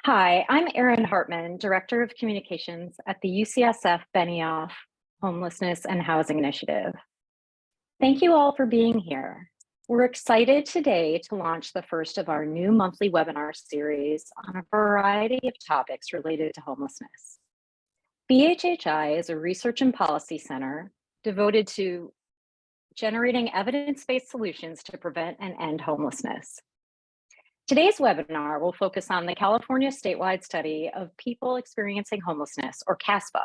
Hi, I'm Erin Hartman, Director of Communications at the UCSF Benioff Homelessness and Housing Initiative. Thank you all for being here. We're excited today to launch the first of our new monthly webinar series on a variety of topics related to homelessness. BHHI is a research and policy center devoted to generating evidence-based solutions to prevent and end homelessness. Today's webinar will focus on the California statewide study of people experiencing homelessness, or CASPA.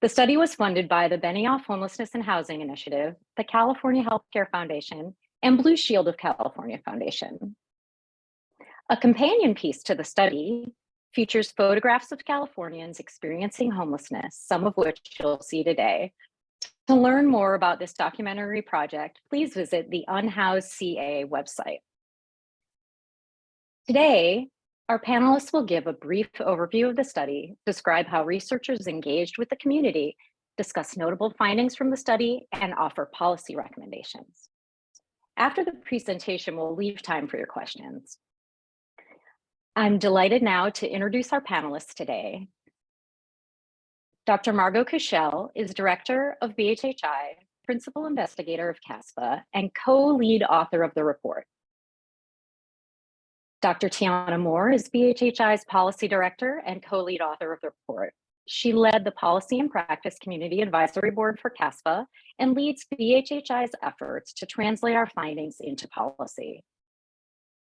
The study was funded by the Benioff Homelessness and Housing Initiative, the California Healthcare Foundation, and Blue Shield of California Foundation. A companion piece to the study features photographs of Californians experiencing homelessness, some of which you'll see today. To learn more about this documentary project, please visit the Unhoused CA website. Today, our panelists will give a brief overview of the study, describe how researchers engaged with the community, discuss notable findings from the study, and offer policy recommendations. After the presentation, we'll leave time for your questions. I'm delighted now to introduce our panelists today. Dr. Margot Kushel is Director of BHHI, Principal Investigator of CASPA, and co-lead author of the report. Dr. Tiana Moore is BHHI's Policy Director and co-lead author of the report. She led the Policy and Practice Community Advisory Board for CASPA and leads BHHI's efforts to translate our findings into policy.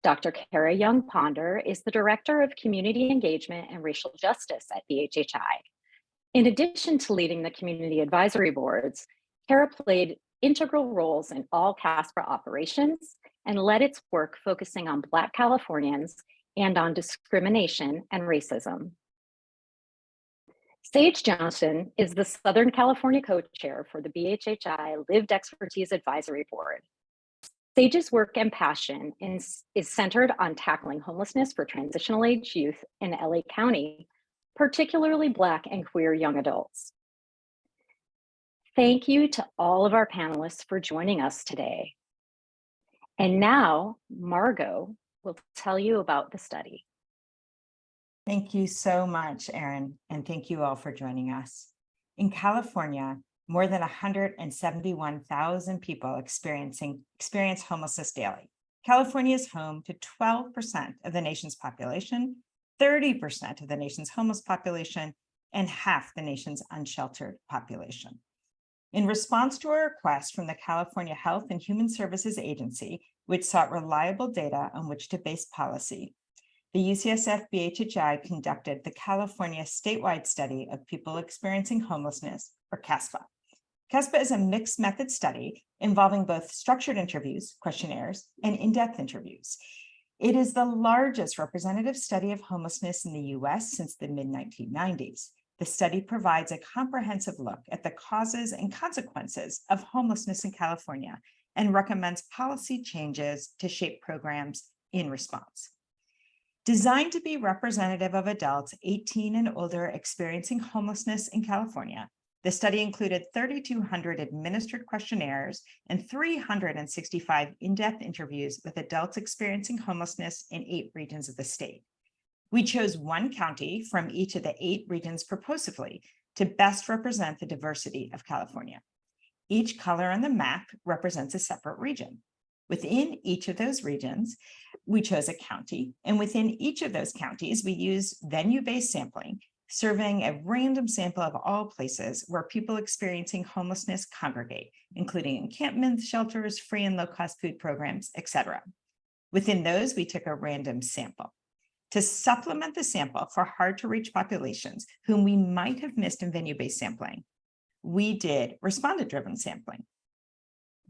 Dr. Kara Young-Ponder is the Director of Community Engagement and Racial Justice at BHHI. In addition to leading the community advisory boards, Kara played integral roles in all CASPA operations and led its work focusing on Black Californians and on discrimination and racism. Sage Johnson is the Southern California co-chair for the BHHI Lived Expertise Advisory Board. Sage's work and passion is centered on tackling homelessness for transitional age youth in LA County, particularly Black and queer young adults. Thank you to all of our panelists for joining us today. And now, Margot will tell you about the study. Thank you so much, Erin, and thank you all for joining us. In California, more than 171,000 people experience homelessness daily. California is home to 12% of the nation's population, 30% of the nation's homeless population, and half the nation's unsheltered population. In response to a request from the California Health and Human Services Agency, which sought reliable data on which to base policy, the UCSF BHHI conducted the California statewide study of people experiencing homelessness, or CASPA. CASPA is a mixed method study involving both structured interviews, questionnaires, and in-depth interviews. It is the largest representative study of homelessness in the US since the mid-1990s. The study provides a comprehensive look at the causes and consequences of homelessness in California and recommends policy changes to shape programs in response. Designed to be representative of adults 18 and older experiencing homelessness in California, the study included 3,200 administered questionnaires and 365 in-depth interviews with adults experiencing homelessness in 8 regions of the state. We chose one county from each of the 8 regions proposively to best represent the diversity of California. Each color on the map represents a separate region. Within each of those regions, we chose a county, and within each of those counties, we used venue-based sampling, surveying a random sample of all places where people experiencing homelessness congregate, including encampments, shelters, free and low-cost food programs, etc. Within those, we took a random sample. To supplement the sample for hard-to-reach populations whom we might have missed in venue-based sampling, we did respondent-driven sampling.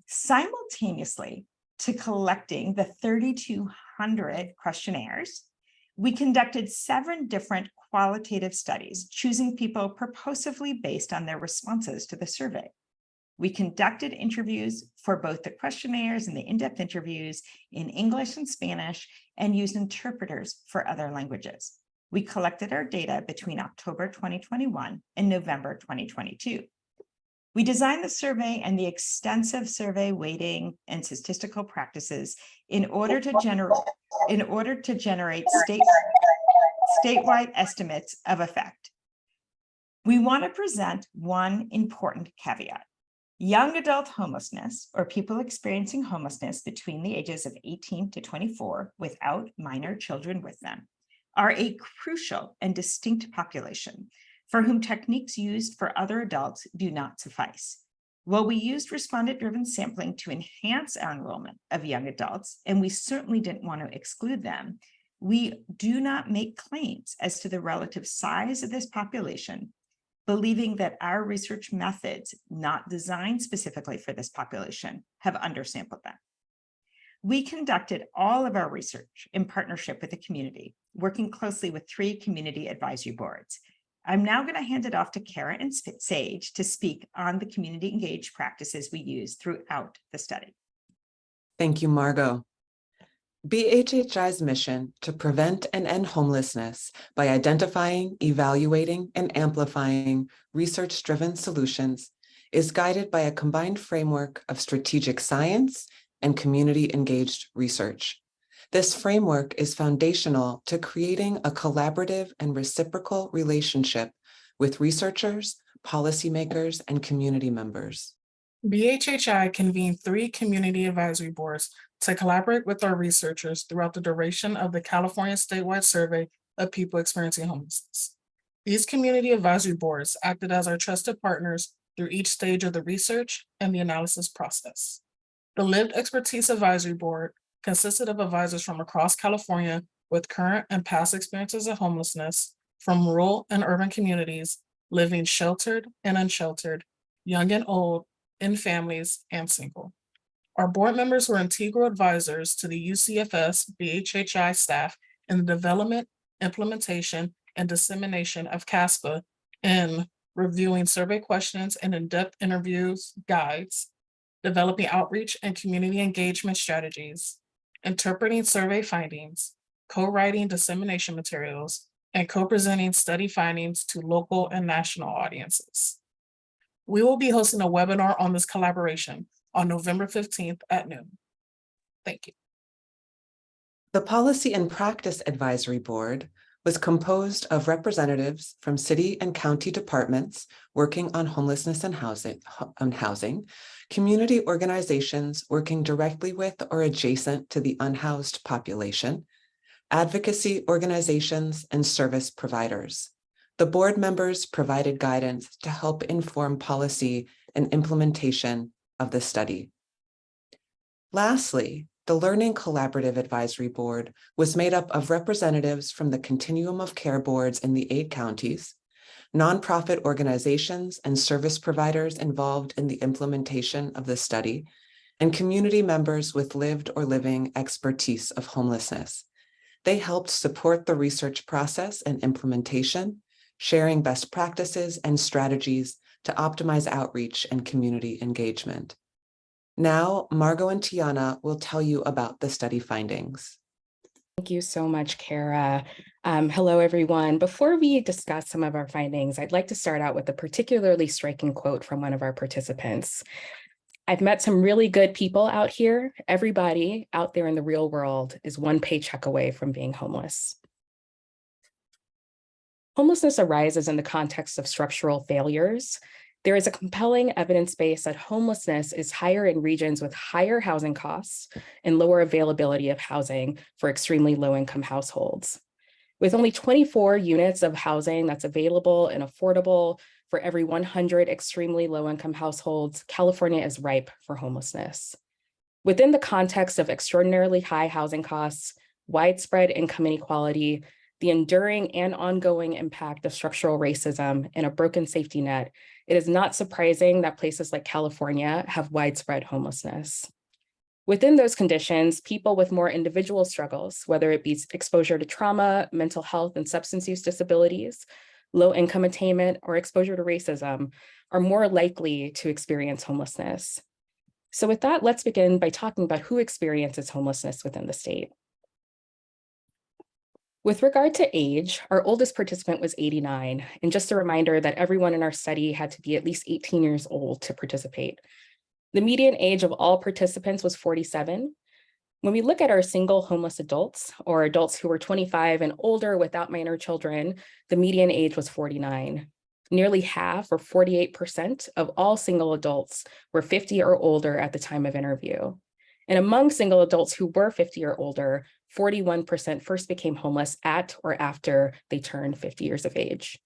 Simultaneously to collecting the 3,200 questionnaires, we conducted 7 different qualitative studies, choosing people purposefully based on their responses to the survey. We conducted interviews for both the questionnaires and the in-depth interviews in English and Spanish and used interpreters for other languages. We collected our data between October 2021 and November 2022. We designed the survey and the extensive survey weighting and statistical practices in order to generate statewide estimates of effect. We want to present one important caveat. Young adult homelessness, or people experiencing homelessness between the ages of 18 to 24 without minor children with them, are a crucial and distinct population for whom techniques used for other adults do not suffice. While we used respondent-driven sampling to enhance our enrollment of young adults, and we certainly didn't want to exclude them, we do not make claims as to the relative size of this population, believing that our research methods, not designed specifically for this population, have undersampled them. We conducted all of our research in partnership with the community, working closely with 3 community advisory boards. I'm now going to hand it off to Kara and Sage to speak on the community engaged practices we used throughout the study. Thank you, Margot. BHHI's mission to prevent and end homelessness by identifying, evaluating, and amplifying research-driven solutions is guided by a combined framework of strategic science and community-engaged research. This framework is foundational to creating a collaborative and reciprocal relationship with researchers, policymakers, and community members. BHHI convened 3 community advisory boards to collaborate with our researchers throughout the duration of the California statewide survey of people experiencing homelessness. These community advisory boards acted as our trusted partners through each stage of the research and the analysis process. The Lived Expertise Advisory Board consisted of advisors from across California with current and past experiences of homelessness from rural and urban communities, living sheltered and unsheltered, young and old, in families, and single. Our board members were integral advisors to the UCSF BHHI staff in the development, implementation, and dissemination of CASPA in reviewing survey questions and in-depth interviews, guides, developing outreach and community engagement strategies, interpreting survey findings, co-writing dissemination materials, and co-presenting study findings to local and national audiences. We will be hosting a webinar on this collaboration on November 15th at noon. Thank you. The Policy and Practice Advisory Board was composed of representatives from city and county departments working on homelessness and housing, community organizations working directly with or adjacent to the unhoused population, advocacy organizations, and service providers. The board members provided guidance to help inform policy and implementation of the study. Lastly, the Learning Collaborative Advisory Board was made up of representatives from the continuum of care boards in the 8 counties, nonprofit organizations and service providers involved in the implementation of the study, and community members with lived or living expertise of homelessness. They helped support the research process and implementation, sharing best practices and strategies to optimize outreach and community engagement. Now, Margot and Tiana will tell you about the study findings. Thank you so much, Kara. Hello, everyone. Before we discuss some of our findings, I'd like to start out with a particularly striking quote from one of our participants. I've met some really good people out here. Everybody out there in the real world is one paycheck away from being homeless. Homelessness arises in the context of structural failures. There is a compelling evidence base that homelessness is higher in regions with higher housing costs and lower availability of housing for extremely low-income households. With only 24 units of housing that's available and affordable for every 100 extremely low-income households, California is ripe for homelessness. Within the context of extraordinarily high housing costs, widespread income inequality, the enduring and ongoing impact of structural racism, and a broken safety net, it is not surprising that places like California have widespread homelessness. Within those conditions, people with more individual struggles, whether it be exposure to trauma, mental health and substance use disabilities, low income attainment, or exposure to racism, are more likely to experience homelessness. So with that, let's begin by talking about who experiences homelessness within the state. With regard to age, our oldest participant was 89, and just a reminder that everyone in our study had to be at least 18 years old to participate. The median age of all participants was 47. When we look at our single homeless adults, or adults who were 25 and older without minor children, the median age was 49. Nearly half, or 48%, of all single adults were 50 or older at the time of interview. And among single adults who were 50 or older, 41% first became homeless at or after they turned 50 years of age.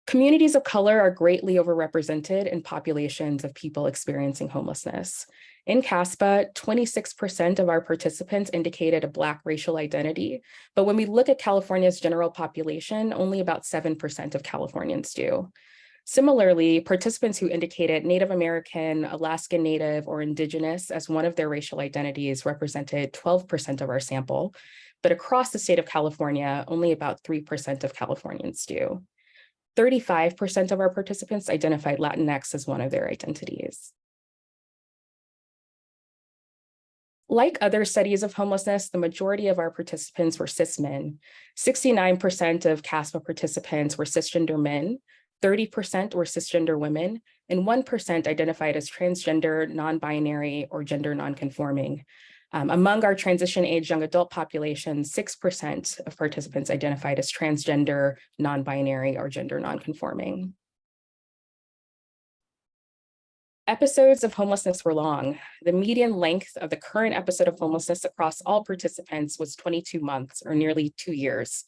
Communities of color are greatly overrepresented in populations of people experiencing homelessness. In CASPA, 26% of our participants indicated a Black racial identity, but when we look at California's general population, only about 7% of Californians do. Similarly, participants who indicated Native American, Alaskan Native, or Indigenous as one of their racial identities represented 12% of our sample, but across the state of California, only about 3% of Californians do. 35% of our participants identified Latinx as one of their identities. Like other studies of homelessness, the majority of our participants were cis men. 69% of CASPA participants were cisgender men, 30% were cisgender women, and 1% identified as transgender, non-binary, or gender non-conforming. Among our transition age young adult population, 6% of participants identified as transgender, non-binary, or gender non-conforming. Episodes of homelessness were long. The median length of the current episode of homelessness across all participants was 22 months, or nearly 2 years.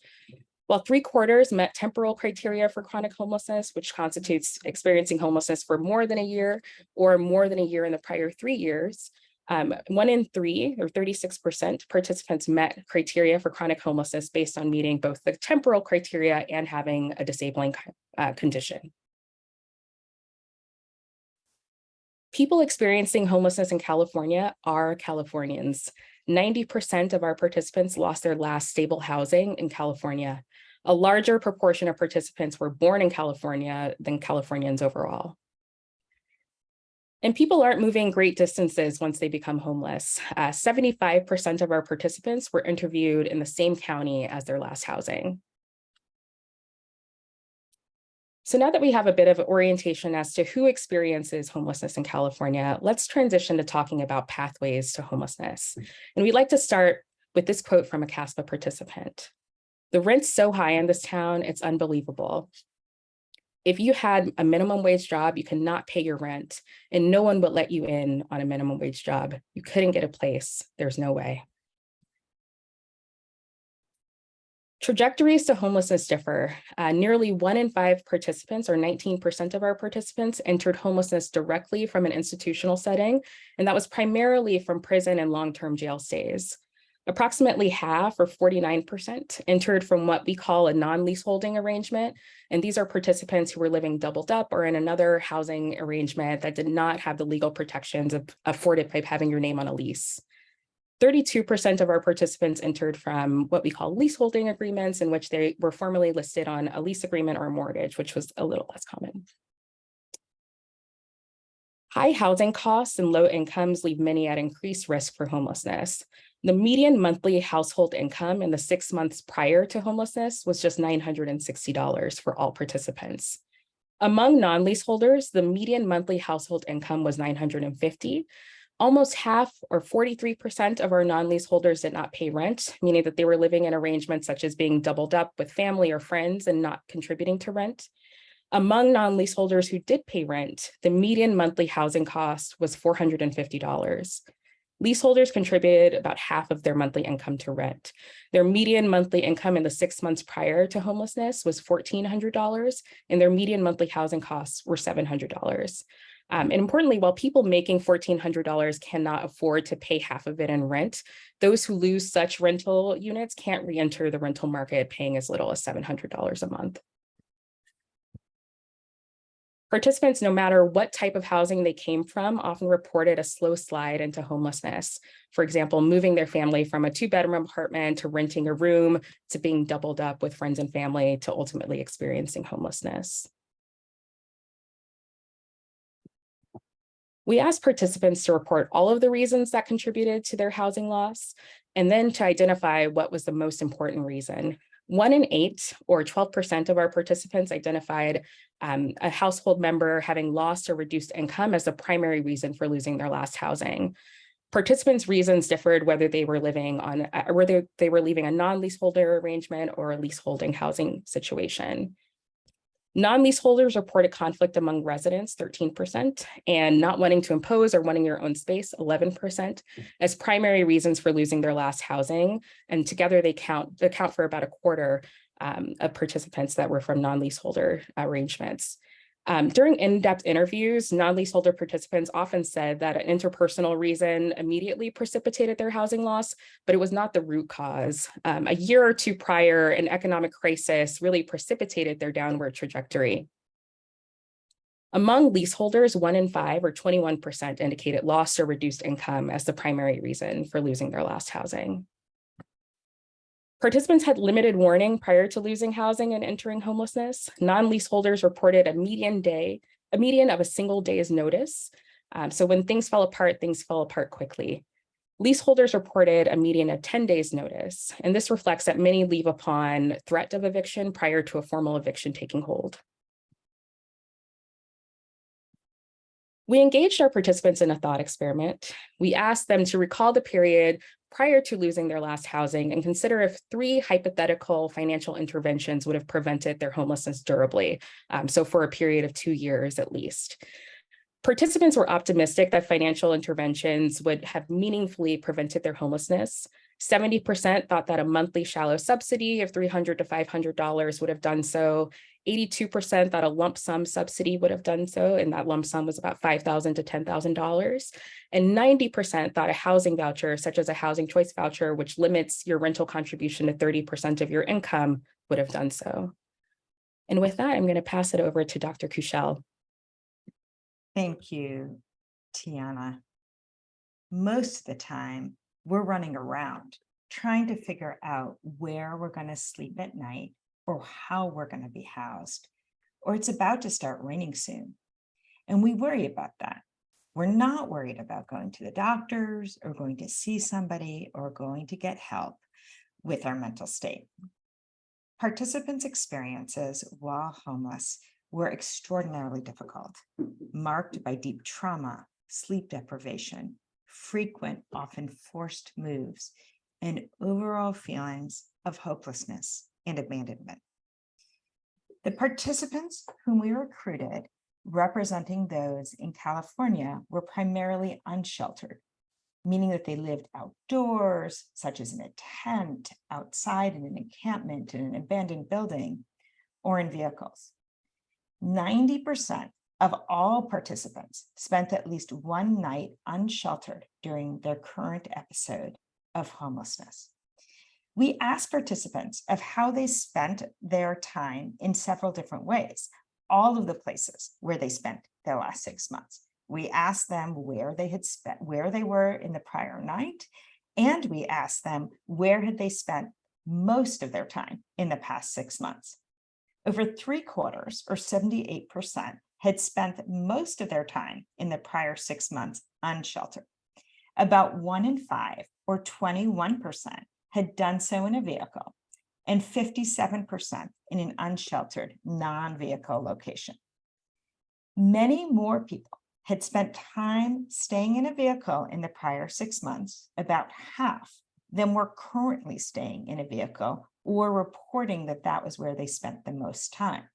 While 3/4 met temporal criteria for chronic homelessness, which constitutes experiencing homelessness for more than a year or more than a year in the prior 3 years, 1 in 3, or 36%, participants met criteria for chronic homelessness based on meeting both the temporal criteria and having a disabling condition. People experiencing homelessness in California are Californians. 90% of our participants lost their last stable housing in California. A larger proportion of participants were born in California than Californians overall. And people aren't moving great distances once they become homeless. 75% of our participants were interviewed in the same county as their last housing. So now that we have a bit of orientation as to who experiences homelessness in California, let's transition to talking about pathways to homelessness. And we'd like to start with this quote from a CASPA participant. "The rent's so high in this town, it's unbelievable. If you had a minimum wage job, you cannot pay your rent, and no one would let you in on a minimum wage job. You couldn't get a place. There's no way." Trajectories to homelessness differ. Nearly 1 in 5 participants, or 19% of our participants, entered homelessness directly from an institutional setting, and that was primarily from prison and long-term jail stays. Approximately half, or 49%, entered from what we call a non-leaseholding arrangement, and these are participants who were living doubled up or in another housing arrangement that did not have the legal protections afforded by having your name on a lease. 32% of our participants entered from what we call leaseholding agreements, in which they were formally listed on a lease agreement or a mortgage, which was a little less common. High housing costs and low incomes leave many at increased risk for homelessness. The median monthly household income in the 6 months prior to homelessness was just $960 for all participants. Among non-leaseholders, the median monthly household income was $950. Almost half, or 43% of our non-leaseholders did not pay rent, meaning that they were living in arrangements such as being doubled up with family or friends and not contributing to rent. Among non-leaseholders who did pay rent, the median monthly housing cost was $450. Leaseholders contributed about half of their monthly income to rent. Their median monthly income in the 6 months prior to homelessness was $1,400, and their median monthly housing costs were $700. And importantly, while people making $1,400 cannot afford to pay half of it in rent, those who lose such rental units can't re-enter the rental market paying as little as $700 a month. Participants, no matter what type of housing they came from, often reported a slow slide into homelessness. For example, moving their family from a 2-bedroom apartment to renting a room to being doubled up with friends and family to ultimately experiencing homelessness. We asked participants to report all of the reasons that contributed to their housing loss, and then to identify what was the most important reason. 1 in 8, or 12% of our participants, identified a household member having lost or reduced income as the primary reason for losing their last housing. Participants' reasons differed whether they were living on, whether they were leaving a non-leaseholder arrangement or a leaseholding housing situation. Non-leaseholders reported conflict among residents, 13%, and not wanting to impose or wanting your own space, 11%, as primary reasons for losing their last housing. And together they account for about a quarter of participants that were from non-leaseholder arrangements. During in-depth interviews, non-leaseholder participants often said that an interpersonal reason immediately precipitated their housing loss, but it was not the root cause. A year or two prior, an economic crisis really precipitated their downward trajectory. Among leaseholders, 1 in 5, or 21%, indicated lost or reduced income as the primary reason for losing their last housing. Participants had limited warning prior to losing housing and entering homelessness. Non-leaseholders reported a median of a single day's notice. So when things fell apart quickly. Leaseholders reported a median of 10 days notice, and this reflects that many leave upon threat of eviction prior to a formal eviction taking hold. We engaged our participants in a thought experiment. We asked them to recall the period prior to losing their last housing and consider if 3 hypothetical financial interventions would have prevented their homelessness durably, so for a period of 2 years at least. Participants were optimistic that financial interventions would have meaningfully prevented their homelessness. 70% thought that a monthly shallow subsidy of $300 to $500 would have done so. 82% thought a lump sum subsidy would have done so, and that lump sum was about $5,000 to $10,000. And 90% thought a housing voucher, such as a housing choice voucher, which limits your rental contribution to 30% of your income, would have done so. And with that, I'm going to pass it over to Dr. Kushel. Thank you, Tiana. Most of the time, we're running around trying to figure out where we're going to sleep at night or how we're going to be housed, or it's about to start raining soon. And we worry about that. We're not worried about going to the doctors or going to see somebody or going to get help with our mental state. Participants' experiences while homeless were extraordinarily difficult, marked by deep trauma, sleep deprivation, frequent, often forced moves, and overall feelings of hopelessness and abandonment. The participants whom we recruited, representing those in California, were primarily unsheltered, meaning that they lived outdoors, such as in a tent, outside in an encampment, in an abandoned building, or in vehicles. 90% of all participants spent at least one night unsheltered during their current episode of homelessness. We asked participants of how they spent their time in several different ways, all of the places where they spent their last 6 months. We asked them where they had spent, where they were in the prior night, and we asked them where had they spent most of their time in the past 6 months. Over 3/4, or 78%, had spent most of their time in the prior 6 months unsheltered. About 1 in 5, or 21%, had done so in a vehicle, and 57% in an unsheltered non-vehicle location. Many more people had spent time staying in a vehicle in the prior 6 months, about half than were currently staying in a vehicle or reporting that that was where they spent the most time.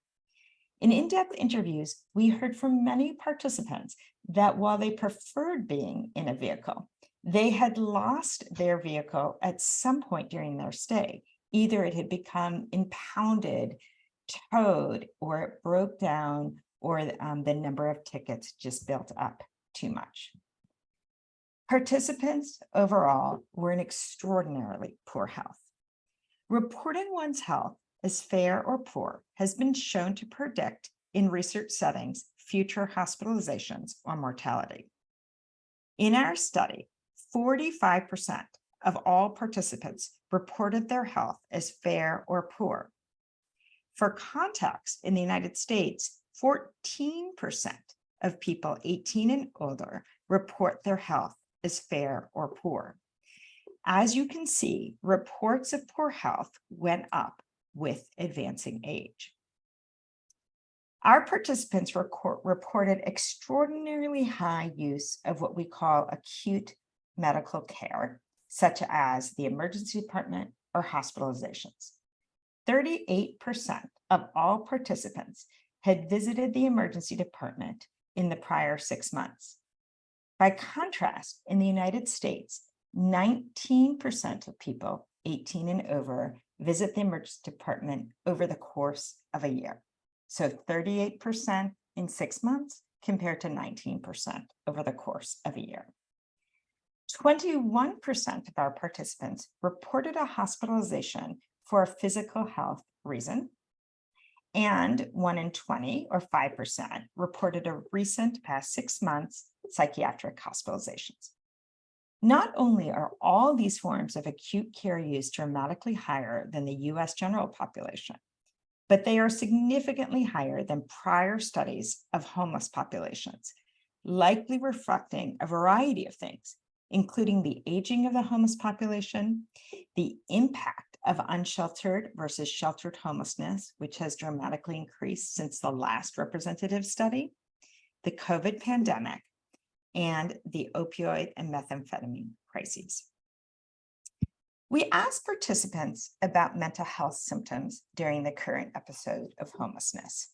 In in-depth interviews, we heard from many participants that while they preferred being in a vehicle, they had lost their vehicle at some point during their stay. Either it had become impounded, towed, or it broke down, or the number of tickets just built up too much. Participants overall were in extraordinarily poor health. Reporting one's health as fair or poor has been shown to predict in research settings future hospitalizations or mortality. In our study, 45% of all participants reported their health as fair or poor. For context, in the United States, 14% of people 18 and older report their health as fair or poor. As you can see, reports of poor health went up with advancing age. Our participants reported extraordinarily high use of what we call acute medical care, such as the emergency department or hospitalizations. 38% of all participants had visited the emergency department in the prior 6 months. By contrast, in the United States, 19% of people 18 and over visit the emergency department over the course of a year. So 38% in 6 months compared to 19% over the course of a year. 21% of our participants reported a hospitalization for a physical health reason, and 1 in 20, or 5%, reported a recent past 6 months psychiatric hospitalizations. Not only are all these forms of acute care use dramatically higher than the US general population, but they are significantly higher than prior studies of homeless populations, likely reflecting a variety of things, including the aging of the homeless population, the impact of unsheltered versus sheltered homelessness, which has dramatically increased since the last representative study, the COVID pandemic, and the opioid and methamphetamine crises. We asked participants about mental health symptoms during the current episode of homelessness.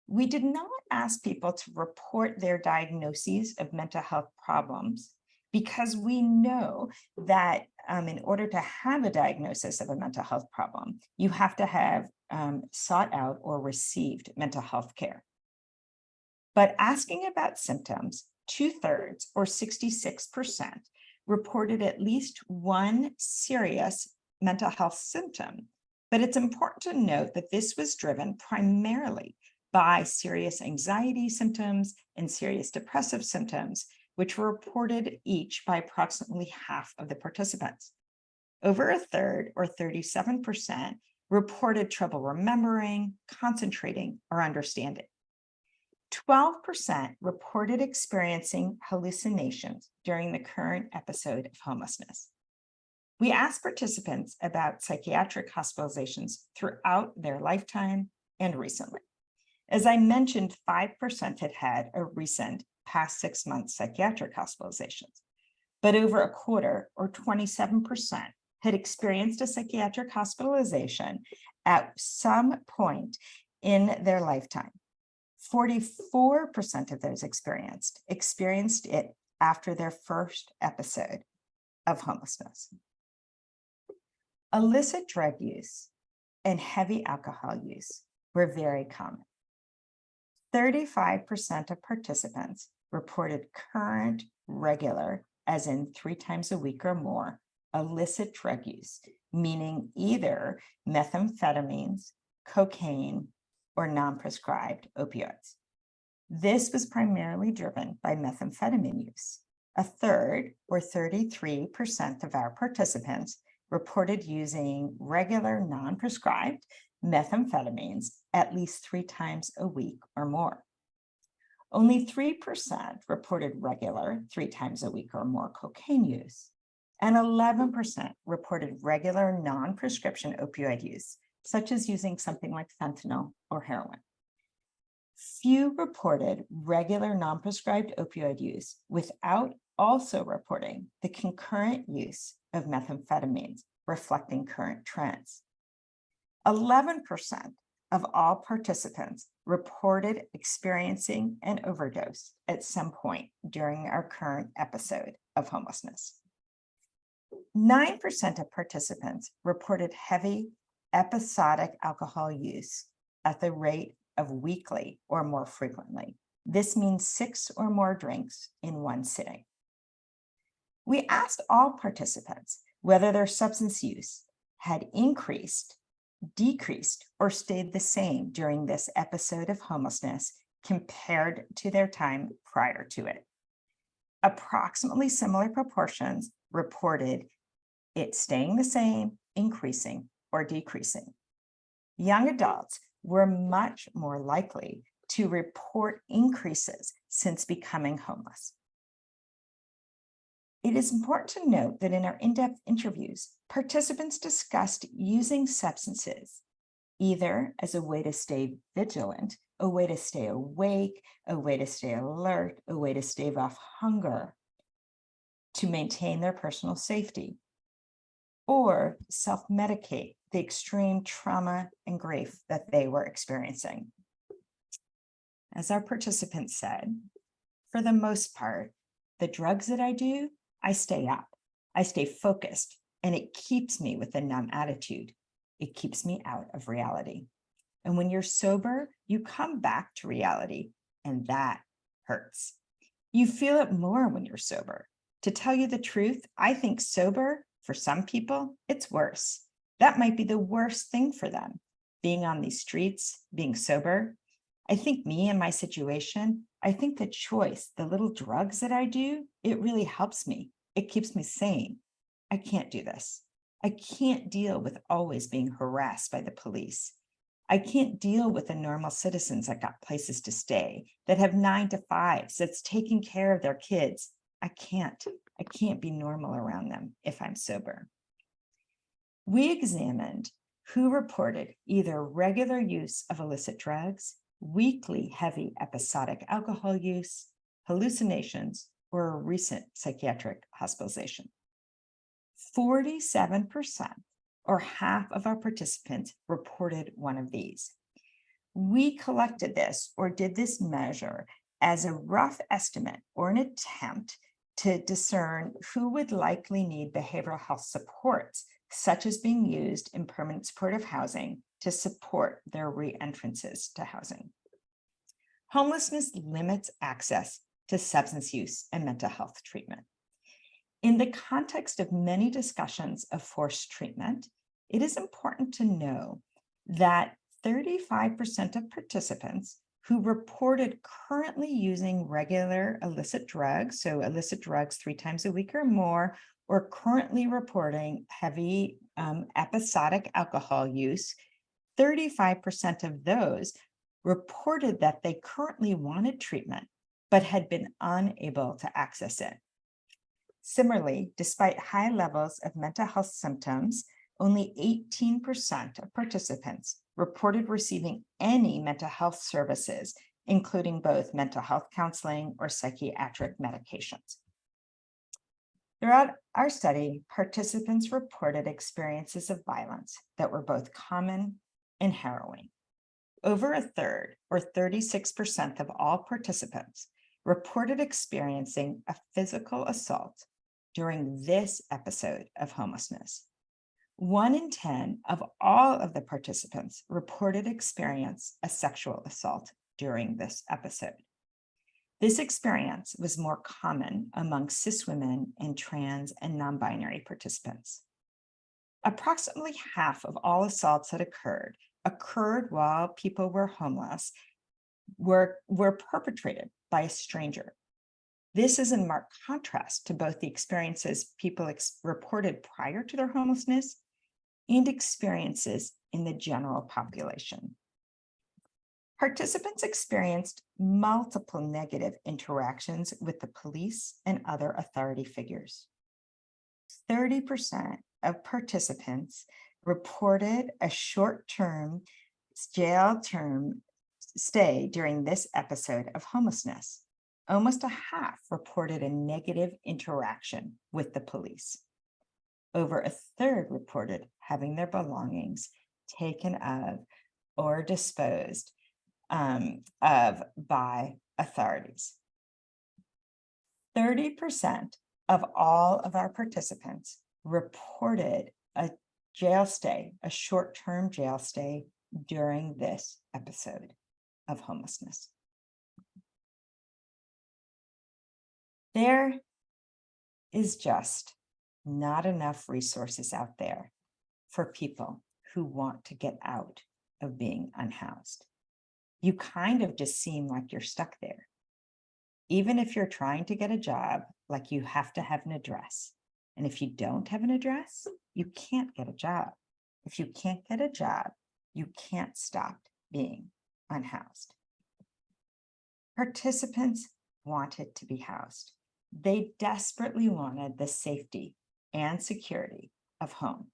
We did not ask people to report their diagnoses of mental health problems because we know that in order to have a diagnosis of a mental health problem, you have to have sought out or received mental health care. But asking about symptoms, 2/3 or 66% reported at least one serious mental health symptom. But it's important to note that this was driven primarily by serious anxiety symptoms and serious depressive symptoms, which were reported each by approximately half of the participants. Over 1/3 or 37% reported trouble remembering, concentrating, or understanding. 12% reported experiencing hallucinations during the current episode of homelessness. We asked participants about psychiatric hospitalizations throughout their lifetime and recently. As I mentioned, 5% had had a recent past 6 months psychiatric hospitalizations, but over a quarter or 27% had experienced a psychiatric hospitalization at some point in their lifetime. 44% of those experienced it after their first episode of homelessness. Illicit drug use and heavy alcohol use were very common. 35% of participants reported current, regular, as in 3 times a week or more, illicit drug use, meaning either methamphetamines, cocaine, or non-prescribed opioids. This was primarily driven by methamphetamine use. 1/3 or 33% of our participants reported using regular non-prescribed methamphetamines at least 3 times a week or more. Only 3% reported regular 3 times a week or more cocaine use, and 11% reported regular non-prescription opioid use, such as using something like fentanyl or heroin. Few reported regular non-prescribed opioid use without also reporting the concurrent use of methamphetamines, reflecting current trends. 11% of all participants reported experiencing an overdose at some point during our current episode of homelessness. 9% of participants reported heavy episodic alcohol use at the rate of weekly or more frequently. This means 6 or more drinks in one sitting. We asked all participants whether their substance use had increased, decreased, or stayed the same during this episode of homelessness compared to their time prior to it. Approximately similar proportions reported it staying the same, increasing, or decreasing. Young adults were much more likely to report increases since becoming homeless. It is important to note that in our in-depth interviews, participants discussed using substances either as a way to stay vigilant, a way to stay awake, a way to stay alert, a way to stave off hunger, to maintain their personal safety, or self-medicate the extreme trauma and grief that they were experiencing. As our participants said, for the most part, the drugs that I do, I stay up, I stay focused, and it keeps me with a numb attitude. It keeps me out of reality. And when you're sober, you come back to reality, and that hurts. You feel it more when you're sober. To tell you the truth, I think sober, for some people, it's worse. That might be the worst thing for them, being on these streets, being sober. I think me and my situation, I think the choice, the little drugs that I do, it really helps me. It keeps me sane. I can't do this. I can't deal with always being harassed by the police. I can't deal with the normal citizens that got places to stay, that have 9 to 5s, that's taking care of their kids. I can't be normal around them if I'm sober. We examined who reported either regular use of illicit drugs, weekly heavy episodic alcohol use, hallucinations, or a recent psychiatric hospitalization. 47%, or half of our participants, reported one of these. We collected this or did this measure as a rough estimate or an attempt to discern who would likely need behavioral health supports, such as being used in permanent supportive housing to support their re-entrances to housing. Homelessness limits access to substance use and mental health treatment. In the context of many discussions of forced treatment, it is important to know that 35% of participants who reported currently using regular illicit drugs, so illicit drugs 3 times a week or more, or currently reporting heavy episodic alcohol use, 35% of those reported that they currently wanted treatment, but had been unable to access it. Similarly, despite high levels of mental health symptoms, only 18% of participants reported receiving any mental health services, including both mental health counseling or psychiatric medications. Throughout our study, participants reported experiences of violence that were both common and harrowing. Over a third, or 36% of all participants, reported experiencing a physical assault during this episode of homelessness. 1 in 10 of all of the participants reported experience a sexual assault during this episode. This experience was more common among cis women and trans and non-binary participants. Approximately half of all assaults that occurred while people were homeless were perpetrated by a stranger. This is in marked contrast to both the experiences people reported prior to their homelessness and experiences in the general population. Participants experienced multiple negative interactions with the police and other authority figures. 30% of participants reported a short-term jail term stay during this episode of homelessness. Almost a half reported a negative interaction with the police. Over a third reported having their belongings taken of or disposed of by authorities. 30% of all of our participants reported a jail stay, a short-term jail stay during this episode of homelessness. There is just not enough resources out there for people who want to get out of being unhoused. You kind of just seem like you're stuck there. Even if you're trying to get a job, like you have to have an address. And if you don't have an address, you can't get a job. If you can't get a job, you can't stop being unhoused. Participants wanted to be housed. They desperately wanted the safety and security of home.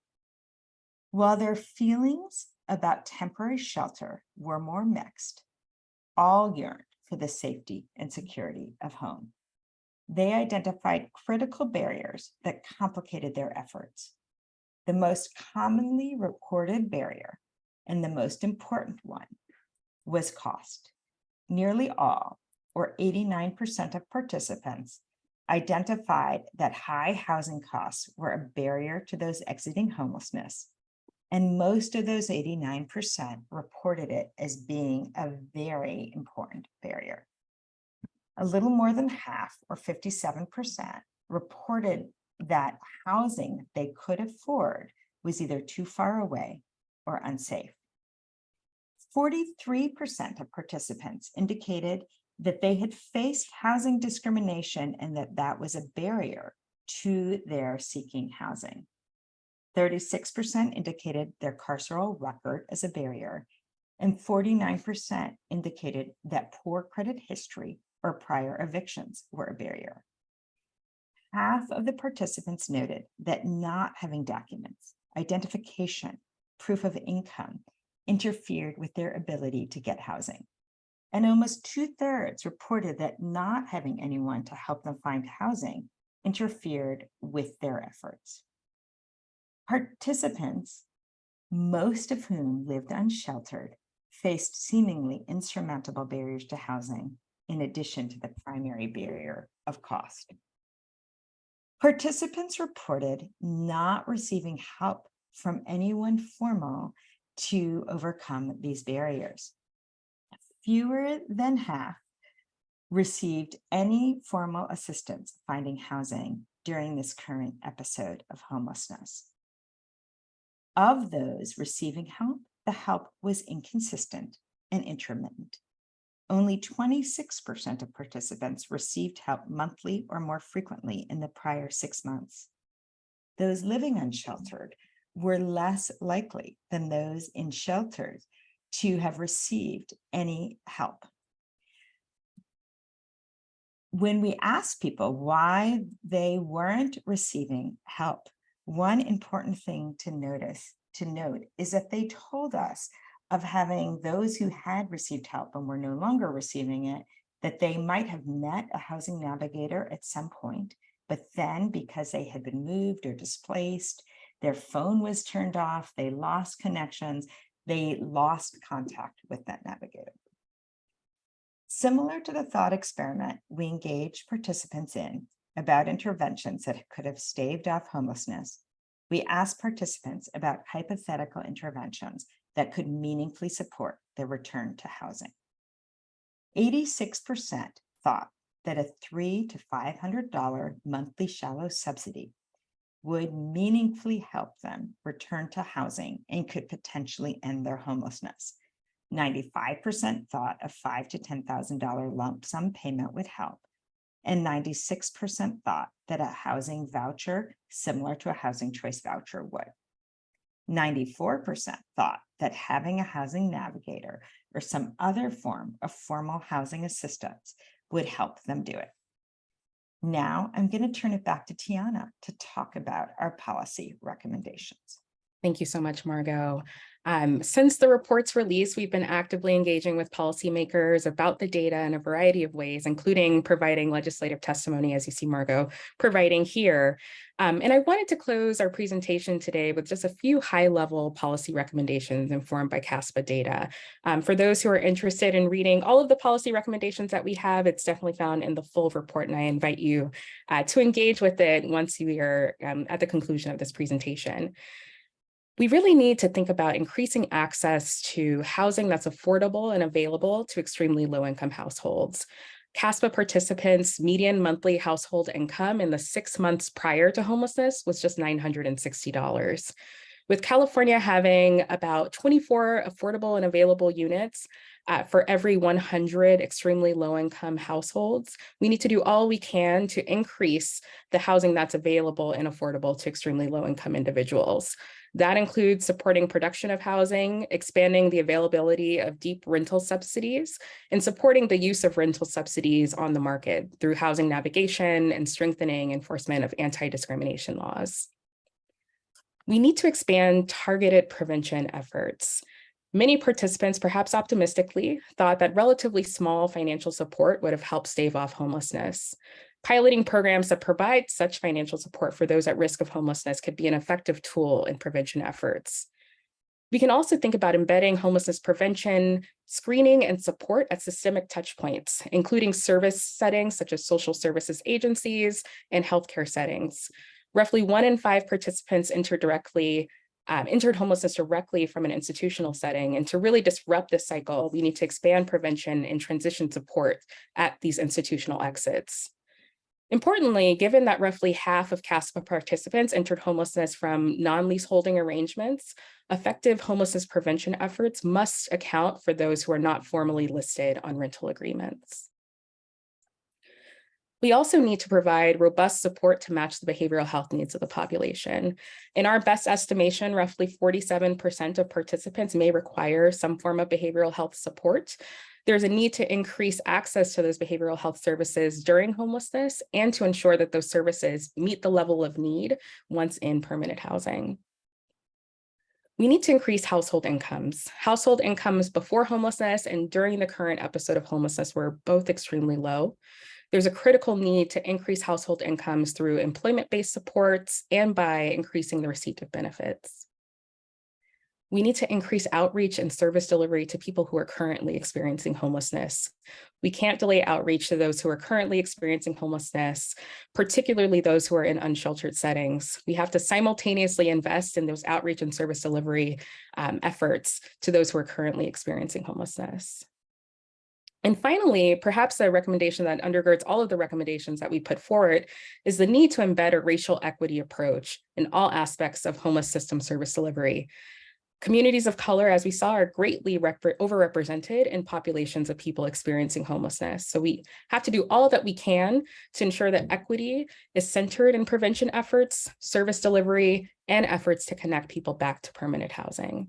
While their feelings about temporary shelter were more mixed, all yearned for the safety and security of home. they identified critical barriers that complicated their efforts. The most commonly reported barrier, and the most important one, was cost. Nearly all, or 89% of participants, identified that high housing costs were a barrier to those exiting homelessness, and most of those 89% reported it as being a very important barrier. A little more than half, or 57%, reported that housing they could afford was either too far away or unsafe. 43% of participants indicated that they had faced housing discrimination and that was a barrier to their seeking housing. 36% indicated their carceral record as a barrier, and 49% indicated that poor credit history or prior evictions were a barrier. Half of the participants noted that not having documents, identification, proof of income interfered with their ability to get housing. And almost 2/3 reported that not having anyone to help them find housing interfered with their efforts. Participants, most of whom lived unsheltered, faced seemingly insurmountable barriers to housing, in addition to the primary barrier of cost. Participants reported not receiving help from anyone formal to overcome these barriers. Fewer than half received any formal assistance finding housing during this current episode of homelessness. Of those receiving help, the help was inconsistent and intermittent. Only 26% of participants received help monthly or more frequently in the prior 6 months. Those living unsheltered were less likely than those in shelters to have received any help. When we asked people why they weren't receiving help, one important thing to note is that they told us of having those who had received help and were no longer receiving it, that they might have met a housing navigator at some point, but then because they had been moved or displaced, their phone was turned off, they lost connections, they lost contact with that navigator. Similar to the thought experiment we engaged participants in about interventions that could have staved off homelessness, we asked participants about hypothetical interventions that could meaningfully support their return to housing. 86% thought that a $300 to $500 monthly shallow subsidy would meaningfully help them return to housing and could potentially end their homelessness. 95% thought a $5,000 to $10,000 lump sum payment would help, and 96% thought that a housing voucher similar to a housing choice voucher would. 94% thought that having a housing navigator or some other form of formal housing assistance would help them do it. Now I'm going to turn it back to Tiana to talk about our policy recommendations. Thank you so much, Margot. Since the report's release, we've been actively engaging with policymakers about the data in a variety of ways, including providing legislative testimony, as you see Margot providing here. And I wanted to close our presentation today with just a few high-level policy recommendations informed by CASPA data. For those who are interested in reading all of the policy recommendations that we have, it's definitely found in the full report, and I invite you to engage with it once we are at the conclusion of this presentation. We really need to think about increasing access to housing that's affordable and available to extremely low-income households. CASPA participants' median monthly household income in the 6 months prior to homelessness was just $960. With California having about 24 affordable and available units for every 100 extremely low-income households, we need to do all we can to increase the housing that's available and affordable to extremely low-income individuals. That includes supporting production of housing, expanding the availability of deep rental subsidies, and supporting the use of rental subsidies on the market through housing navigation and strengthening enforcement of anti-discrimination laws. We need to expand targeted prevention efforts. Many participants, perhaps optimistically, thought that relatively small financial support would have helped stave off homelessness. Piloting programs that provide such financial support for those at risk of homelessness could be an effective tool in prevention efforts. We can also think about embedding homelessness prevention, screening, and support at systemic touchpoints, including service settings such as social services agencies and healthcare settings. Roughly 1 in 5 participants entered homelessness directly from an institutional setting. And to really disrupt this cycle, we need to expand prevention and transition support at these institutional exits. Importantly, given that roughly half of CASPA participants entered homelessness from non-leaseholding arrangements, effective homelessness prevention efforts must account for those who are not formally listed on rental agreements. We also need to provide robust support to match the behavioral health needs of the population. In our best estimation, roughly 47% of participants may require some form of behavioral health support. There's a need to increase access to those behavioral health services during homelessness and to ensure that those services meet the level of need once in permanent housing. We need to increase household incomes. Household incomes before homelessness and during the current episode of homelessness were both extremely low. There's a critical need to increase household incomes through employment-based supports and by increasing the receipt of benefits. We need to increase outreach and service delivery to people who are currently experiencing homelessness. We can't delay outreach to those who are currently experiencing homelessness, particularly those who are in unsheltered settings. We have to simultaneously invest in those outreach and service delivery efforts to those who are currently experiencing homelessness. And finally, perhaps a recommendation that undergirds all of the recommendations that we put forward is the need to embed a racial equity approach in all aspects of homeless system service delivery. Communities of color, as we saw, are greatly overrepresented in populations of people experiencing homelessness. So we have to do all that we can to ensure that equity is centered in prevention efforts, service delivery, and efforts to connect people back to permanent housing.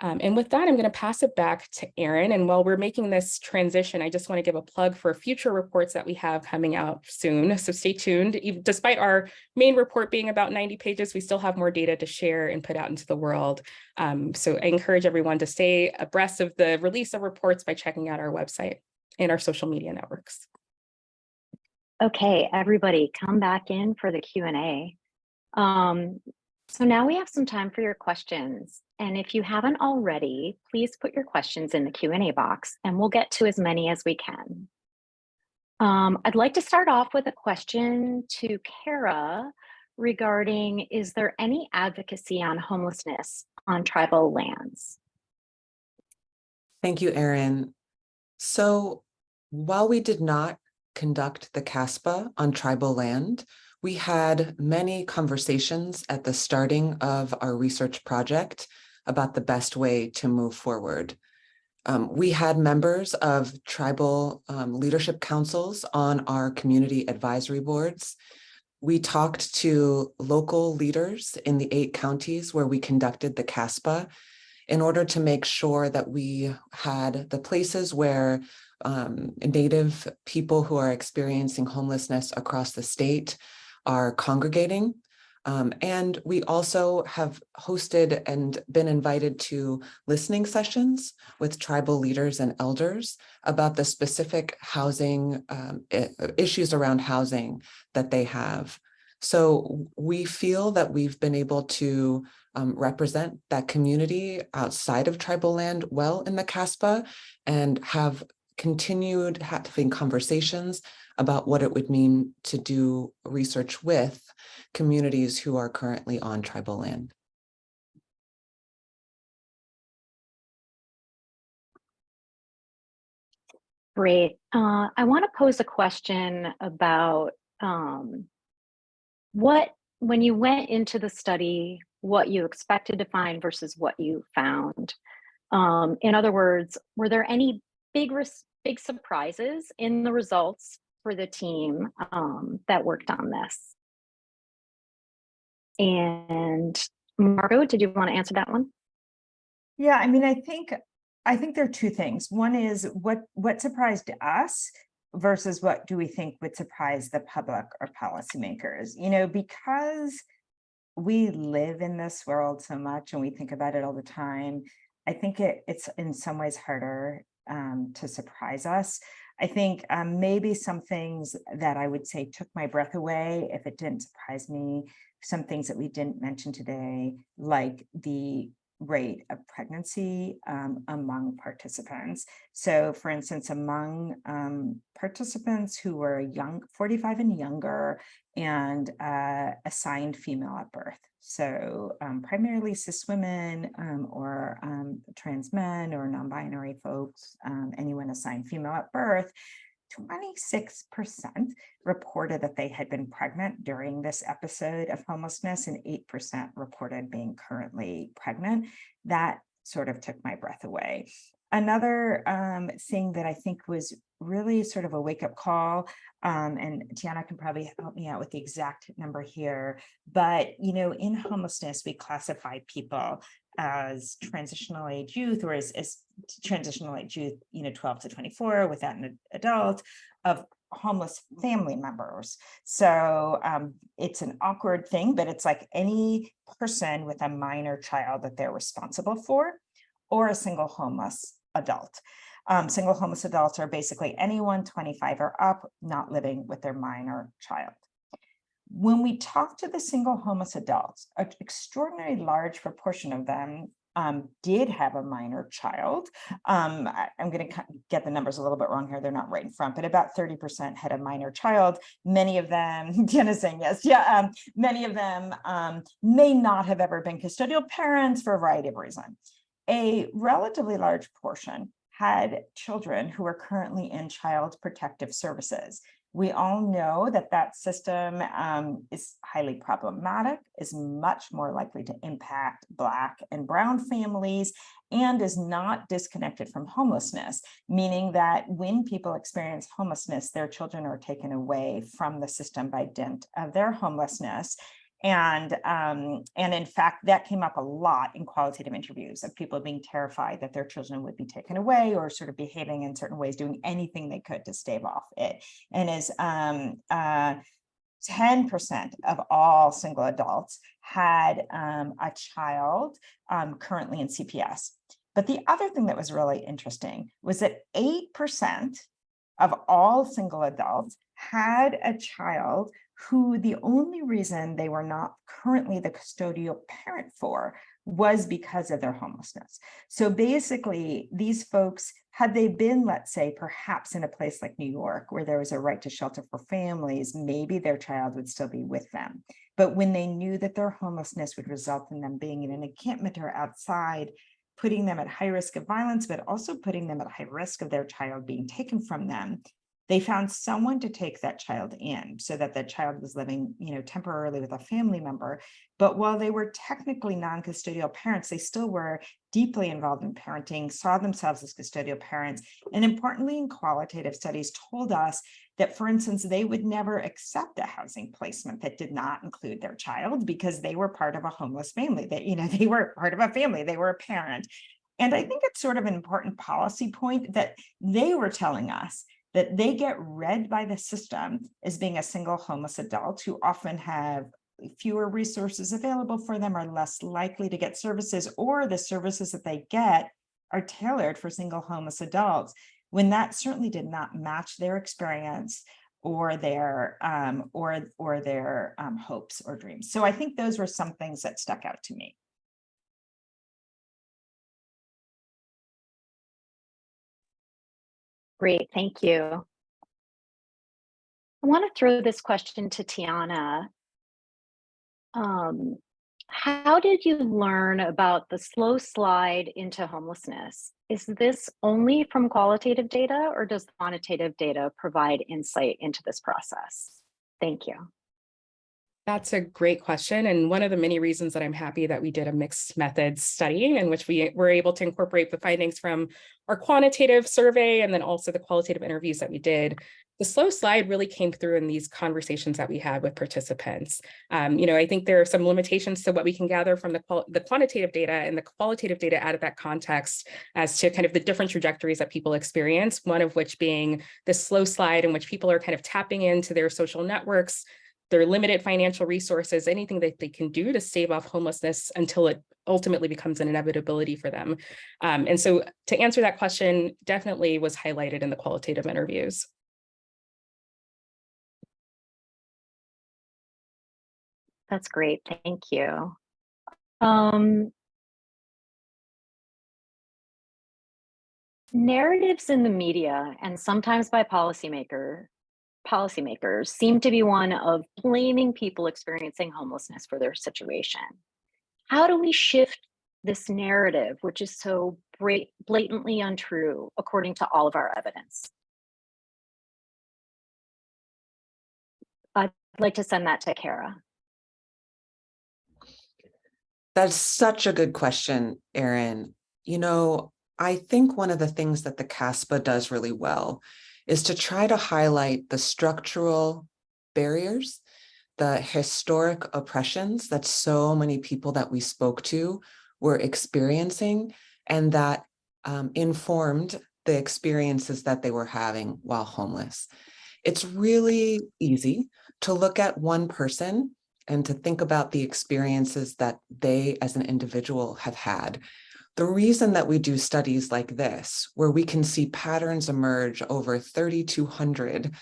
And with that, I'm going to pass it back to Erin. And while we're making this transition, I just want to give a plug for future reports that we have coming out soon. So stay tuned. Despite our main report being about 90 pages, we still have more data to share and put out into the world. So I encourage everyone to stay abreast of the release of reports by checking out our website and our social media networks. Okay, everybody, come back in for the Q&A. So now we have some time for your questions. And if you haven't already, please put your questions in the Q&A box and we'll get to as many as we can. I'd like to start off with a question to Kara regarding, is there any advocacy on homelessness on tribal lands? Thank you, Erin. So while we did not conduct the CASPA on tribal land, we had many conversations at the starting of our research project about the best way to move forward. We had members of tribal leadership councils on our community advisory boards. We talked to local leaders in the 8 counties where we conducted the CASPA in order to make sure that we had the places where Native people who are experiencing homelessness across the state are congregating. And we also have hosted and been invited to listening sessions with tribal leaders and elders about the specific housing issues around housing that they have. So we feel that we've been able to represent that community outside of tribal land well in the CASPA and have continued having conversations about what it would mean to do research with communities who are currently on tribal land. Great. I want to pose a question about when you went into the study, what you expected to find versus what you found. In other words, were there any big surprises in the results for the team that worked on this? And Margot, did you want to answer that one? Yeah, I mean, I think there are 2 things. One is what surprised us versus what do we think would surprise the public or policymakers? You know, because we live in this world so much and we think about it all the time, I think it's in some ways harder to surprise us. I think maybe some things that I would say took my breath away, if it didn't surprise me, some things that we didn't mention today, like the rate of pregnancy among participants. So for instance, among participants who were 45 and younger and assigned female at birth. So primarily cis women or trans men or non-binary folks, anyone assigned female at birth, 26% reported that they had been pregnant during this episode of homelessness, and 8% reported being currently pregnant. That sort of took my breath away. Another thing that I think was really sort of a wake-up call, and Tiana can probably help me out with the exact number here, but in homelessness, we classify people as transitional age youth, or as transitional age youth, 12 to 24, without an adult, of homeless family members. So it's an awkward thing, but it's like any person with a minor child that they're responsible for, or a single homeless adult. Single homeless adults are basically anyone 25 or up not living with their minor child. When we talk to the single homeless adults, an extraordinarily large proportion of them did have a minor child. I'm going to get the numbers a little bit wrong here. They're not right in front, but about 30% had a minor child. Many of them, Tiana's saying yes, yeah, many of them may not have ever been custodial parents for a variety of reasons. A relatively large portion had children who are currently in child protective services. We all know that that system is highly problematic, is much more likely to impact Black and Brown families, and is not disconnected from homelessness, meaning that when people experience homelessness, their children are taken away from the system by dint of their homelessness. And in fact, that came up a lot in qualitative interviews of people being terrified that their children would be taken away, or sort of behaving in certain ways, doing anything they could to stave off it. And as 10% of all single adults had a child currently in CPS. But the other thing that was really interesting was that 8% of all single adults had a child who the only reason they were not currently the custodial parent for was because of their homelessness. So basically, these folks, had they been, let's say, perhaps in a place like New York, where there was a right to shelter for families, maybe their child would still be with them. But when they knew that their homelessness would result in them being in an encampment or outside, putting them at high risk of violence, but also putting them at high risk of their child being taken from them, they found someone to take that child in, so that the child was living, temporarily with a family member. But while they were technically non-custodial parents, they still were deeply involved in parenting, saw themselves as custodial parents, and importantly, in qualitative studies, told us that, for instance, they would never accept a housing placement that did not include their child, because they were part of a homeless family. That they were part of a family, they were a parent. And I think it's sort of an important policy point that they were telling us, that they get read by the system as being a single homeless adult who often have fewer resources available for them, are less likely to get services, or the services that they get are tailored for single homeless adults, when that certainly did not match their experience or their hopes or dreams. So I think those were some things that stuck out to me. Great, thank you. I want to throw this question to Tiana. How did you learn about the slow slide into homelessness? Is this only from qualitative data, or does quantitative data provide insight into this process? Thank you. That's a great question. And one of the many reasons that I'm happy that we did a mixed methods study, in which we were able to incorporate the findings from our quantitative survey and then also the qualitative interviews that we did. The slow slide really came through in these conversations that we had with participants. I think there are some limitations to what we can gather from the quantitative data, and the qualitative data out of that context as to kind of the different trajectories that people experience, one of which being the slow slide in which people are kind of tapping into their social networks, their limited financial resources, anything that they can do to stave off homelessness until it ultimately becomes an inevitability for them. And so to answer that question, definitely was highlighted in the qualitative interviews. That's great, thank you. Narratives in the media and sometimes by policymakers seem to be one of blaming people experiencing homelessness for their situation. How do we shift this narrative, which is so blatantly untrue, according to all of our evidence? I'd like to send that to Kara. That's such a good question, Erin. You know, I think one of the things that the CASPA does really well is to try to highlight the structural barriers, the historic oppressions that so many people that we spoke to were experiencing, and that informed the experiences that they were having while homeless. It's really easy to look at one person and to think about the experiences that they as an individual have had. The reason that we do studies like this, where we can see patterns emerge over 3,200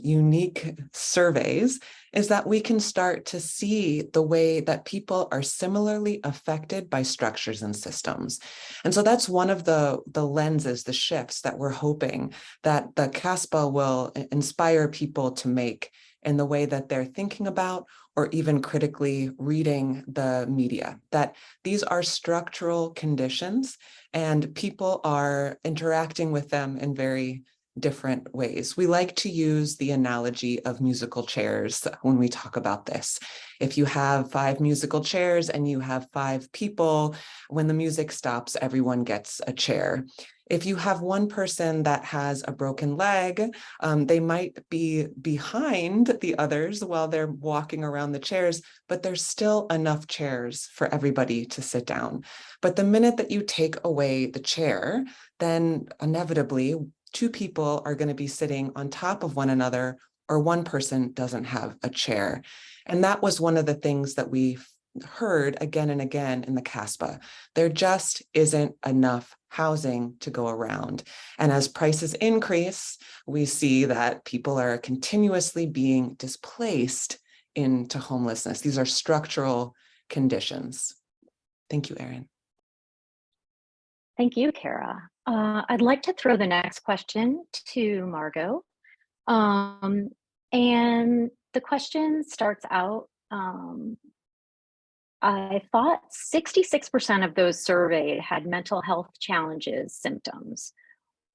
unique surveys, is that we can start to see the way that people are similarly affected by structures and systems. And so that's one of the lenses, the shifts that we're hoping that the CASPA will inspire people to make in the way that they're thinking about or even critically reading the media, that these are structural conditions and people are interacting with them in very different ways. We like to use the analogy of musical chairs when we talk about this. If you have 5 musical chairs and you have 5 people, when the music stops, everyone gets a chair. If you have one person that has a broken leg, they might be behind the others while they're walking around the chairs, but there's still enough chairs for everybody to sit down. But the minute that you take away the chair, then inevitably 2 people are going to be sitting on top of one another, or one person doesn't have a chair. And that was one of the things that we heard again and again in the CASPA. There just isn't enough housing to go around. And as prices increase, we see that people are continuously being displaced into homelessness. These are structural conditions. Thank you, Erin. Thank you, Kara. I'd like to throw the next question to Margot. And the question starts out, I thought 66% of those surveyed had mental health challenges symptoms.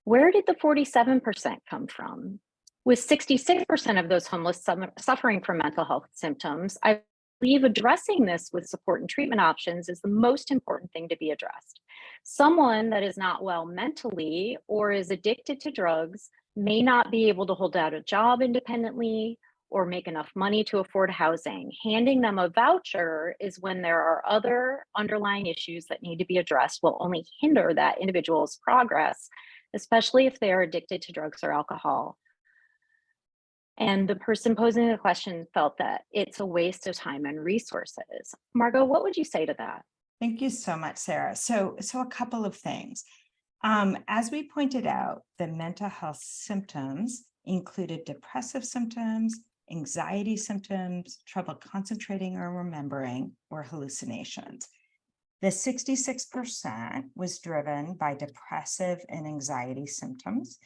Where did the 47% come from? With 66% of those homeless suffering from mental health symptoms, I believe addressing this with support and treatment options is the most important thing to be addressed. Someone that is not well mentally or is addicted to drugs may not be able to hold down a job independently or make enough money to afford housing. Handing them a voucher is when there are other underlying issues that need to be addressed, will only hinder that individual's progress, especially if they are addicted to drugs or alcohol. And the person posing the question felt that it's a waste of time and resources. Margot, what would you say to that? Thank you so much, Sarah. So a couple of things. As we pointed out, the mental health symptoms included depressive symptoms, anxiety symptoms, trouble concentrating or remembering, or hallucinations. The 66% was driven by depressive and anxiety symptoms.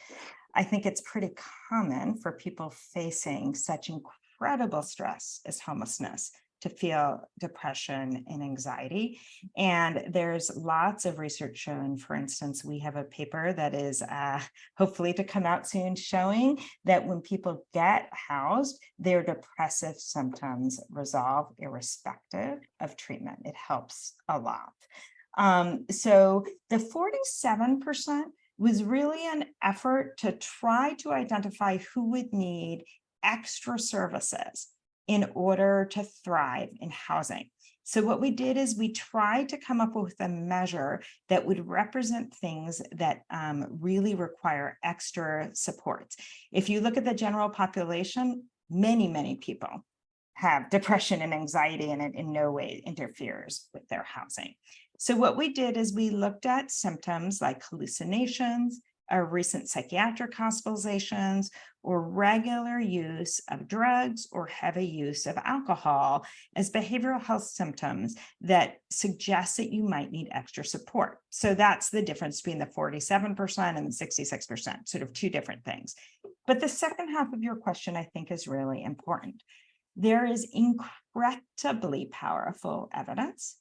I think it's pretty common for people facing such incredible stress as homelessness to feel depression and anxiety. And there's lots of research shown. For instance, we have a paper that is hopefully to come out soon showing that when people get housed, their depressive symptoms resolve irrespective of treatment. It helps a lot. So the 47% was really an effort to try to identify who would need extra services in order to thrive in housing. So what we did is we tried to come up with a measure that would represent things that really require extra supports. If you look at the general population, many people have depression and anxiety, and it in no way interferes with their housing. So what we did is we looked at symptoms like hallucinations, or recent psychiatric hospitalizations, or regular use of drugs or heavy use of alcohol as behavioral health symptoms that suggest that you might need extra support. So that's the difference between the 47% and the 66%, sort of two different things. But the second half of your question, I think, is really important. There is incredibly powerful evidence,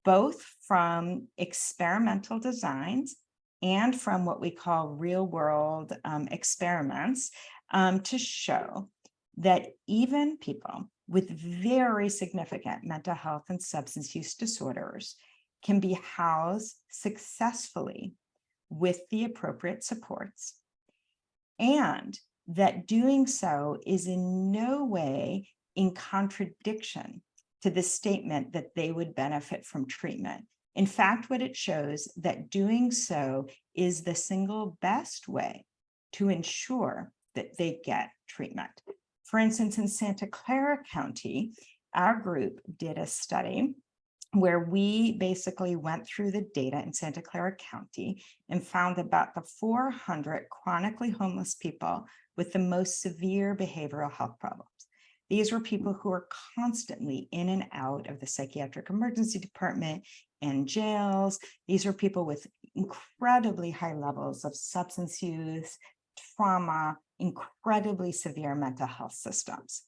both from experimental designs and from what we call real world experiments, to show that even people with very significant mental health and substance use disorders can be housed successfully with the appropriate supports, and that doing so is in no way in contradiction to the statement that they would benefit from treatment. In fact, what it shows that doing so is the single best way to ensure that they get treatment. For instance, in Santa Clara County, our group did a study where we basically went through the data in Santa Clara County and found about the 400 chronically homeless people with the most severe behavioral health problems. These were people who were constantly in and out of the psychiatric emergency department and jails. These are people with incredibly high levels of substance use, trauma, incredibly severe mental health symptoms.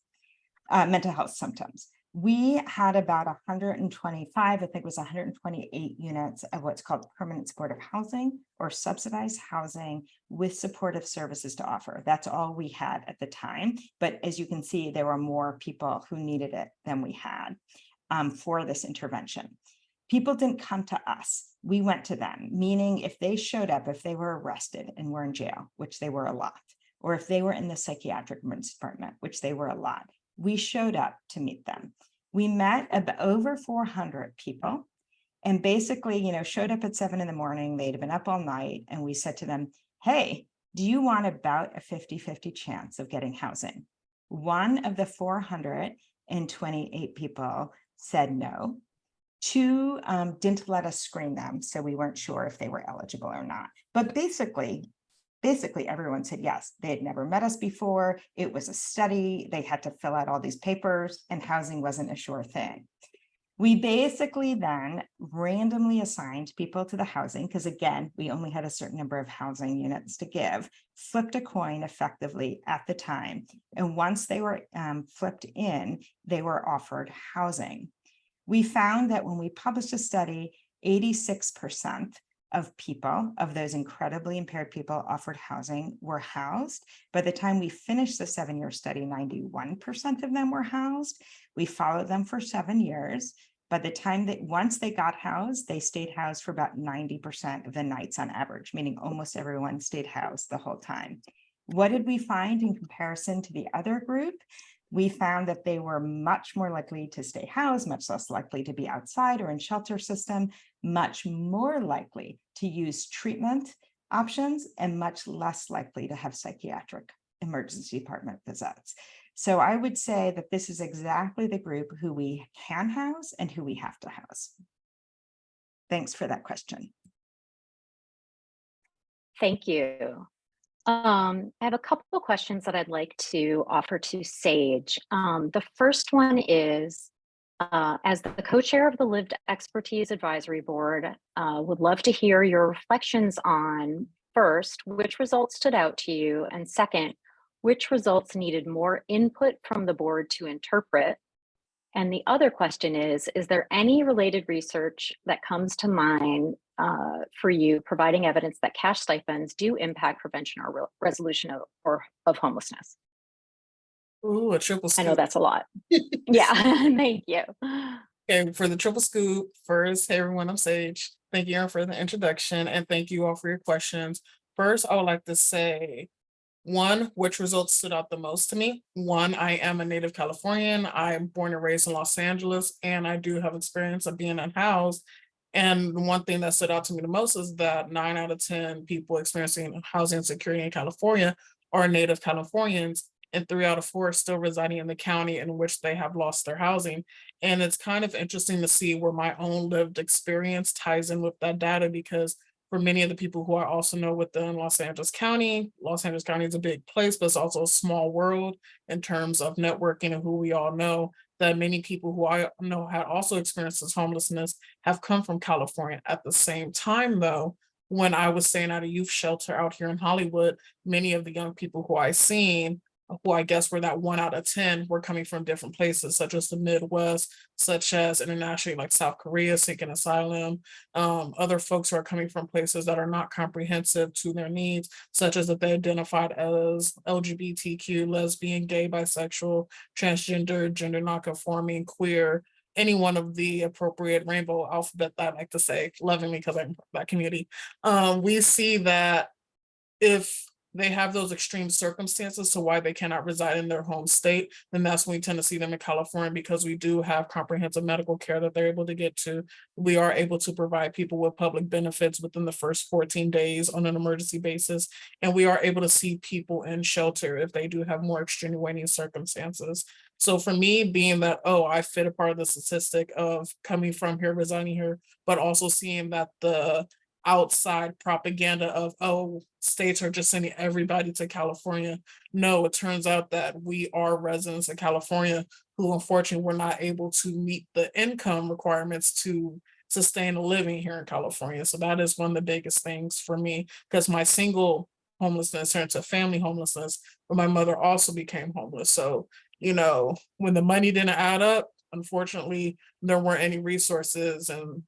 We had about 125, I think it was 128 units of what's called permanent supportive housing or subsidized housing with supportive services to offer. That's all we had at the time. But as you can see, there were more people who needed it than we had for this intervention. People didn't come to us. We went to them, meaning if they showed up, if they were arrested and were in jail, which they were a lot, or if they were in the psychiatric emergency department, which they were a lot, we showed up to meet them. We met over 400 people and basically, showed up at 7 a.m. They'd been up all night. And we said to them, hey, do you want about a 50-50 chance of getting housing? One of the 428 people said no. 2 didn't let us screen them, so we weren't sure if they were eligible or not. But basically everyone said yes. They had never met us before. It was a study. They had to fill out all these papers, and housing wasn't a sure thing. We basically then randomly assigned people to the housing because, again, we only had a certain number of housing units to give, flipped a coin effectively at the time. And once they were flipped in, they were offered housing. We found that when we published a study, 86% of people, of those incredibly impaired people offered housing, were housed. By the time we finished the 7-year study, 91% of them were housed. We followed them for 7 years. By the time that once they got housed, they stayed housed for about 90% of the nights on average, meaning almost everyone stayed housed the whole time. What did we find in comparison to the other group? We found that they were much more likely to stay housed, much less likely to be outside or in shelter system, much more likely to use treatment options, and much less likely to have psychiatric emergency department visits. So I would say that this is exactly the group who we can house and who we have to house. Thanks for that question. Thank you. I have a couple of questions that I'd like to offer to Sage. The first one is, as the co-chair of the Lived Expertise Advisory Board, would love to hear your reflections on, first, which results stood out to you, and second, which results needed more input from the board to interpret. And the other question is there any related research that comes to mind for you providing evidence that cash stipends do impact prevention or resolution of homelessness? Ooh, a triple scoop. I know that's a lot. Yeah, thank you. Okay, for the triple scoop, first, hey everyone, I'm Sage. Thank you, Erin, for the introduction, and thank you all for your questions. First, I would like to say, one, which results stood out the most to me? One, I am a native Californian. I'm born and raised in Los Angeles, and I do have experience of being unhoused. And one thing that stood out to me the most is that 9 out of 10 people experiencing housing insecurity in California are native Californians. and 3 out of 4 are still residing in the county in which they have lost their housing. And it's kind of interesting to see where my own lived experience ties in with that data, because for many of the people who I also know within Los Angeles County is a big place, but it's also a small world in terms of networking and who we all know, that many people who I know had also experienced this homelessness have come from California. At the same time, though, when I was staying at a youth shelter out here in Hollywood, many of the young people who I seen, who I guess were that 1 out of 10, were coming from different places, such as the Midwest, such as internationally, like South Korea, seeking asylum. Other folks who are coming from places that are not comprehensive to their needs, such as that they identified as LGBTQ, lesbian, gay, bisexual, transgender, gender nonconforming, queer, any one of the appropriate rainbow alphabet that I like to say lovingly because I'm from that community. We see that if they have those extreme circumstances to why they cannot reside in their home state, then that's when we tend to see them in California, because we do have comprehensive medical care that they're able to get to. We are able to provide people with public benefits within the first 14 days on an emergency basis. And we are able to see people in shelter if they do have more extenuating circumstances. So for me, being that, oh, I fit a part of the statistic of coming from here, residing here, but also seeing that the outside propaganda of, oh, states are just sending everybody to California. No, it turns out that we are residents of California who unfortunately were not able to meet the income requirements to sustain a living here in California. So that is one of the biggest things for me, because my single homelessness turned to family homelessness, but my mother also became homeless. So, when the money didn't add up, unfortunately, there weren't any resources, and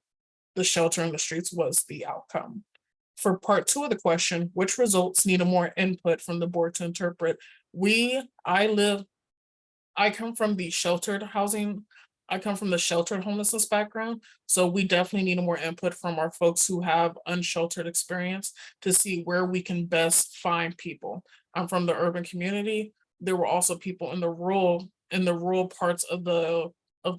the shelter in the streets was the outcome. For part 2 of the question, which results needed more input from the board to interpret? I come from the sheltered housing. I come from the sheltered homelessness background. So we definitely need more input from our folks who have unsheltered experience to see where we can best find people. I'm from the urban community. There were also people in the rural parts of the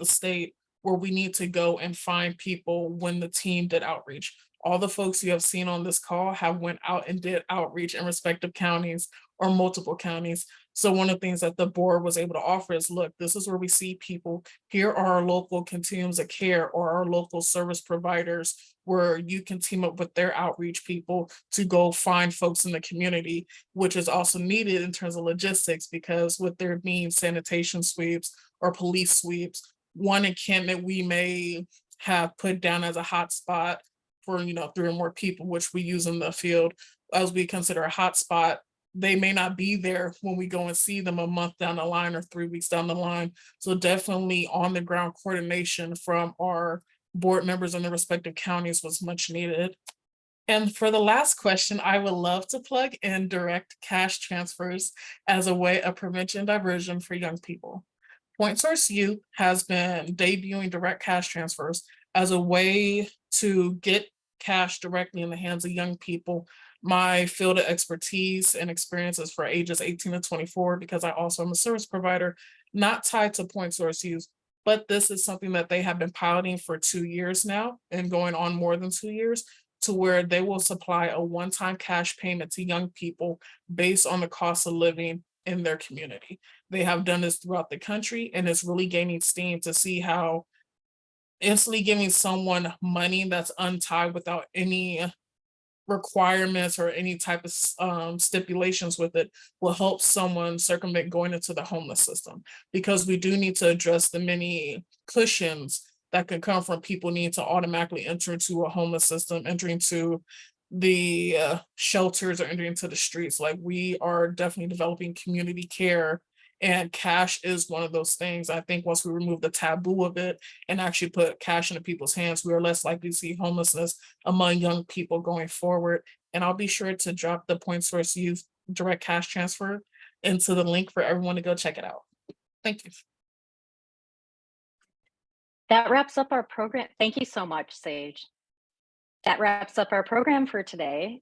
state where we need to go and find people when the team did outreach. All the folks you have seen on this call have went out and did outreach in respective counties or multiple counties. So one of the things that the board was able to offer is, look, this is where we see people. Here are our local continuums of care or our local service providers where you can team up with their outreach people to go find folks in the community, which is also needed in terms of logistics, because with there being sanitation sweeps or police sweeps, one encampment we may have put down as a hotspot for 3 or more people, which we use in the field as we consider a hotspot. They may not be there when we go and see them a month down the line or 3 weeks down the line. So definitely on the ground coordination from our board members in the respective counties was much needed. And for the last question, I would love to plug in direct cash transfers as a way of prevention and diversion for young people. Point Source Youth has been debuting direct cash transfers as a way to get cash directly in the hands of young people. My field of expertise and experiences for ages 18 to 24, because I also am a service provider, not tied to Point Source Youth, but this is something that they have been piloting for 2 years now and going on more than 2 years, to where they will supply a one-time cash payment to young people based on the cost of living in their community. They have done this throughout the country, and it's really gaining steam to see how instantly giving someone money that's untied without any requirements or any type of stipulations with it will help someone circumvent going into the homeless system, because we do need to address the many cushions that can come from people needing to automatically enter into a homeless system, entering to the shelters or entering into the streets. Like, we are definitely developing community care, and cash is one of those things. I think once we remove the taboo of it and actually put cash into people's hands, we are less likely to see homelessness among young people going forward. And I'll be sure to drop the Point Source Youth direct cash transfer into the link for everyone to go check it out. Thank you. That wraps up our program. Thank you so much, Sage. That wraps up our program for today.